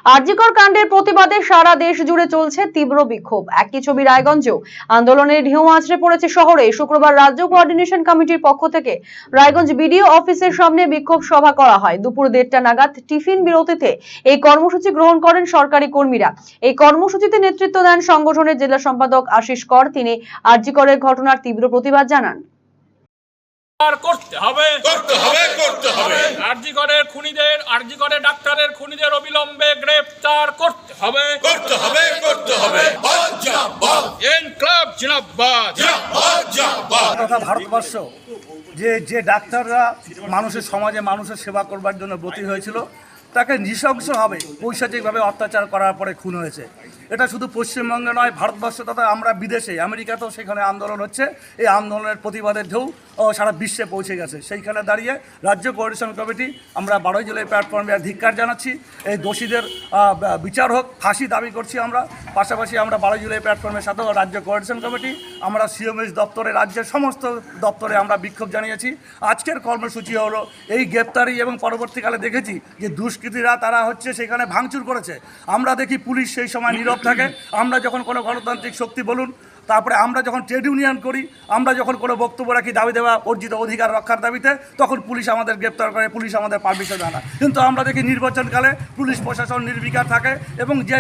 আরজিকর কাণ্ডের প্রতিবাদে সারা দেশ জুড়ে চলছে তীব্র বিক্ষোভ। একই ছবি রায়গঞ্জেও। আন্দোলনের ঢেউ আছড়ে পড়েছে শহরে। শুক্রবার রাজ্য কোঅর্ডিনেশন কমিটির পক্ষ থেকে রায়গঞ্জ বিডিও অফিসের সামনে বিক্ষোভ সভা করা হয়। দুপুর 1:30টা নাগাদ টিফিন বিরতিতে এই কর্মসূচি গ্রহণ করেন সরকারি কর্মীরা। এই কর্মসূচিতে নেতৃত্ব দেন সংগঠনের জেলা সম্পাদক আশিস কর। তিনি আরজিকরের ঘটনার তীব্র প্রতিবাদ জানান। করতে হবে আরজিকরের খুনিদের, আরজিকরের ডাক্তারের খুনিদের অবিলম্বে গ্রেফতার করতে হবে। ইনকলাব জিন্দাবাদ। তথা ভারতবর্ষ যে ডাক্তাররা মানুষের সমাজে মানুষের সেবা করবার জন্য ব্রতী হয়েছিল, তাকে নৃশংসভাবে পৈশাচিকভাবে অত্যাচার করার পরে খুন হয়েছে। এটা শুধু পশ্চিমবঙ্গে নয়, ভারতবর্ষ তথা আমরা বিদেশে, আমেরিকাতেও সেখানে আন্দোলন হচ্ছে। এই আন্দোলনের প্রতিবাদের ঢেউ সারা বিশ্বে পৌঁছে গেছে। সেইখানে দাঁড়িয়ে রাজ্য কোঅর্ডিনেশন কমিটি আমরা 12 জুলাই প্ল্যাটফর্মে ধিক্কার জানাচ্ছি। এই দোষীদের বিচার হোক, ফাঁসি দাবি করছি আমরা। পাশাপাশি আমরা 12 জুলাই প্ল্যাটফর্মের সাথেও রাজ্য কোঅর্ডিনেশন কমিটি আমরা সিএমএস দপ্তরে, রাজ্যের সমস্ত দপ্তরে আমরা বিক্ষোভ জানিয়েছি। আজকের কর্মসূচি হলো এই গ্রেপ্তারি, এবং পরবর্তীকালে দেখেছি যে দুষ্কৃতীরা তারা হচ্ছে সেখানে ভাঙচুর করেছে। আমরা দেখি পুলিশ সেই সময় নীরব থাকে। আমরা যখন কোনো গণতান্ত্রিক শক্তি বলুন, তারপরে আমরা যখন ট্রেড ইউনিয়ন করি, আমরা যখন কোনো বক্তব্য রাখি দাবি দেওয়া অর্জিত অধিকার রক্ষার দাবিতে, তখন পুলিশ আমাদের গ্রেপ্তার করে, পুলিশ আমাদের পারমিশন দেয় না। কিন্তু আমরা দেখি নির্বাচনকালে পুলিশ প্রশাসন নির্বিকার থাকে, এবং যে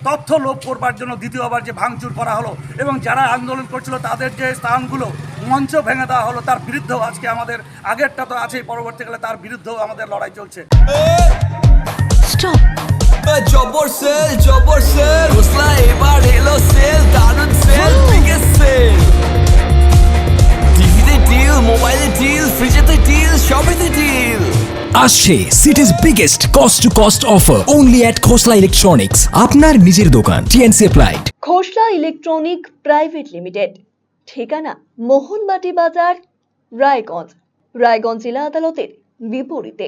তথ্য লোপ করবার জন্য দ্বিতীয়বার যে ভাঙচুর করা হলো, এবং যারা আন্দোলন করছিল তাদের যে স্থানগুলো মঞ্চ ভেঙে দেওয়া হলো, তার বিরুদ্ধেও আজকে আমাদের, আগেরটা তো আছেই, পরবর্তীকালে তার বিরুদ্ধেও আমাদের লড়াই চলছে। জবর সেল হোসলা এবার এলো সেল, দারুন সেল, বিগেস্ট সেল। টিভিতে ডিল, মোবাইলে ডিল, ফ্রিজেতে ডিল, সবেতে ডিল। আসছে city's biggest cost to cost offer only at Khosla electronics, আপনার নিজের দোকান। TNC applied. Khosla electronic private limited, ঠিকানা মোহনবাটি বাজার, রায়গঞ্জ। রায়গঞ্জ জেলা আদালতের বিপরীতে।